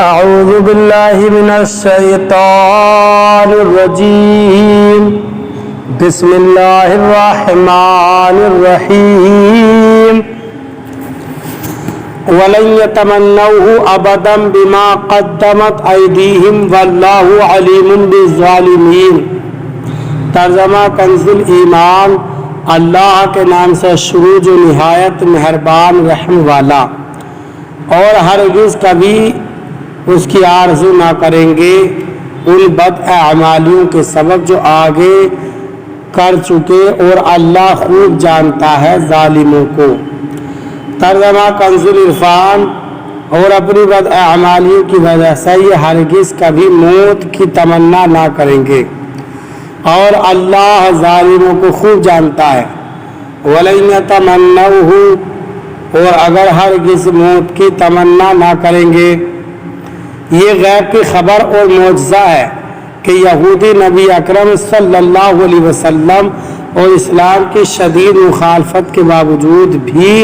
أعوذ بالله من الشيطان الرجيم بسم الله الرحمن الرحيم ولن يتمنوه أبدا بما قدمت أيديهم والله عليم بالظالمين۔ ترجمہ کنز الایمان۔ اللہ کے نام سے شروع جو نہایت مہربان رحم والا، اور ہرگز کبھی اس کی آرزو نہ کریں گے ان بد اعمالیوں کے سبب جو آگے کر چکے، اور اللہ خوب جانتا ہے ظالموں کو۔ ترجمہ کنز العرفان۔ اور اپنی بد اعمالیوں کی وجہ سے یہ ہرگز کبھی موت کی تمنا نہ کریں گے، اور اللہ ظالموں کو خوب جانتا ہے۔ وَلَن يَتَمَنَّوْهُ، اور اگر ہرگز موت کی تمنا نہ کریں گے۔ یہ غیب کی خبر اور معجزہ ہے کہ یہودی نبی اکرم صلی اللہ علیہ وسلم اور اسلام کی شدید مخالفت کے باوجود بھی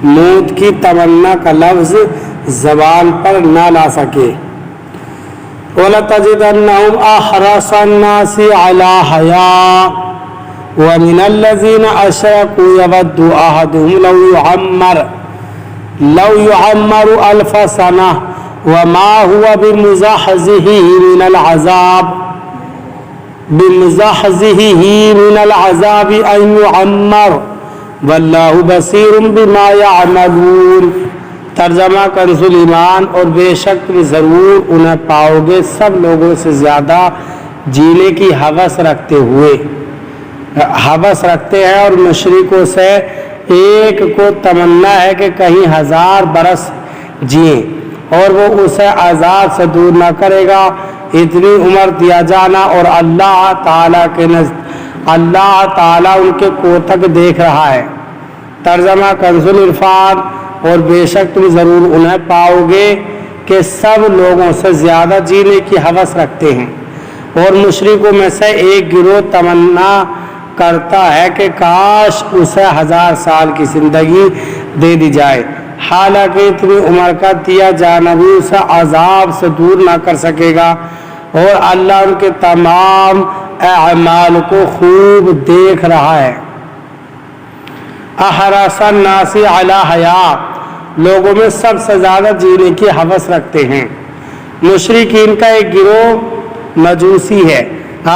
موت کی تمنا کا لفظ زبان پر نہ لا سکے۔ وَلَتَجِدَنَّهُمْ أَحْرَصَ النَّاسِ عَلَى حَيَاءٍ وَمِنَ الَّذِينَ أَشْرَكُوا يَوَدُّ أَحَدُهُمْ لَوْ يُعَمَّرُ أَلْفَ سَنَةٍ وَمَا هُوَ بِمُزَحْزِحِهِ مِنَ الْعَذَابِ أَن يُعَمَّرَ وَاللَّهُ بَصِيرٌ بِمَا يَعْمَلُونَ۔ ترجمہ کنز الایمان۔ اور بے شک تم ضرور انہیں پاؤ گے سب لوگوں سے زیادہ جینے کی ہوس رکھتے ہیں، اور مشرکوں سے ایک کو تمنا ہے کہ کہیں 1000 برس جئیں، اور وہ اسے عذاب سے دور نہ کرے گا۔ اتنی عمر دیا جانا، اور اللہ تعالیٰ ان کے کوتک دیکھ رہا ہے۔ ترجمہ کنز العرفان۔ اور بے شک تم ضرور انہیں پاؤ گے کہ سب لوگوں سے زیادہ جینے کی ہوس رکھتے ہیں، اور مشرکوں میں سے ایک گروہ تمنا کرتا ہے کہ کاش اسے 1000 سال کی زندگی دے دی جائے، حالانکہ اتنی عمر کا دیا جانا بھی اسے عذاب سے دور نہ کر سکے گا، اور اللہ ان کے تمام اعمال کو خوب دیکھ رہا ہے۔ احرص الناس علی حیاء، لوگوں میں سب سے زیادہ جینے کی ہوس رکھتے ہیں۔ مشرکین کا ایک گروہ مجوسی ہے،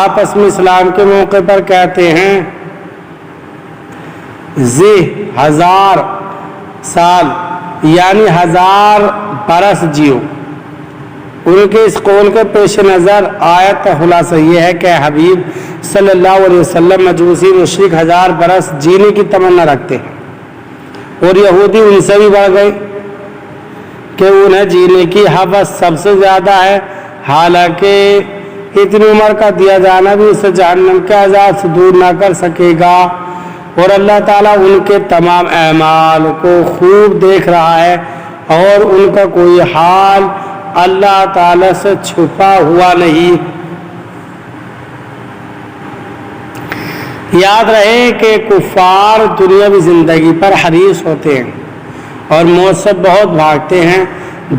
آپس میں اسلام کے موقع پر کہتے ہیں 1000 سال یعنی 1000 برس جیو۔ ان کے اس قول کے پیش نظر آیت کا خلاصہ یہ ہے کہ حبیب صلی اللہ علیہ وسلم مجوسی مشرک 1000 برس جینے کی تمنا رکھتے ہیں، اور یہودی ان سے بھی بڑھ گئے کہ انہیں جینے کی ہوس سب سے زیادہ ہے، حالانکہ اتنی عمر کا دیا جانا بھی اسے جہنم کے عذاب سے دور نہ کر سکے گا، اور اللہ تعالیٰ ان کے تمام اعمال کو خوب دیکھ رہا ہے، اور ان کا کوئی حال اللہ تعالیٰ سے چھپا ہوا نہیں۔ یاد رہے کہ کفار دنیاوی زندگی پر حریص ہوتے ہیں اور موت سے بہت بھاگتے ہیں،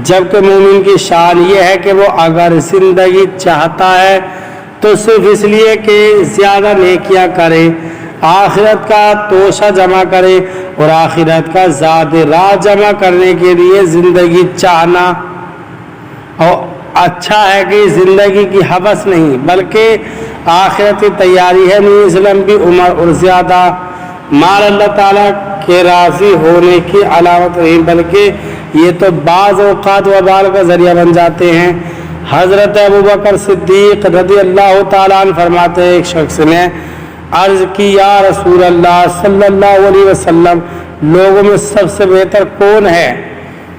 جبکہ مومن کی شان یہ ہے کہ وہ اگر زندگی چاہتا ہے تو صرف اس لیے کہ زیادہ نیکیاں کرے، آخرت کا توشہ جمع کرے، اور آخرت کا زاد راہ جمع کرنے کے لیے زندگی چاہنا اور اچھا ہے کہ زندگی کی ہوس نہیں بلکہ آخرت کی تیاری ہے، نیز لمبی عمر اور زیادہ مال اللہ تعالیٰ کے راضی ہونے کی علامت نہیں، بلکہ یہ تو بعض اوقات وبال کا ذریعہ بن جاتے ہیں۔ حضرت ابوبکر صدیق رضی اللہ تعالیٰ عنہ فرماتے ہیں، ایک شخص نے عرض کی یا رسول اللہ صلی اللہ علیہ وسلم، لوگوں میں سب سے بہتر کون ہے؟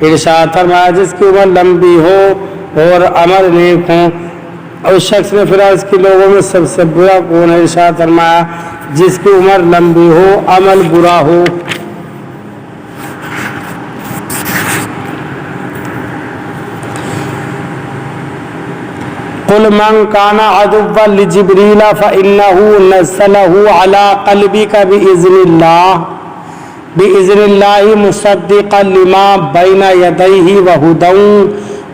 ارشاد فرمایا جس کی عمر لمبی ہو اور عمل نیک ہوں۔ اس شخص نے پھر عرض کی لوگوں میں سب سے برا کون ہے؟ ارشاد فرمایا جس کی عمر لمبی ہو عمل برا ہو۔ قل من كان عدوا لجبريل فإنه نزله على قلبك بإذن الله مصدقا لما بين يديه وهدى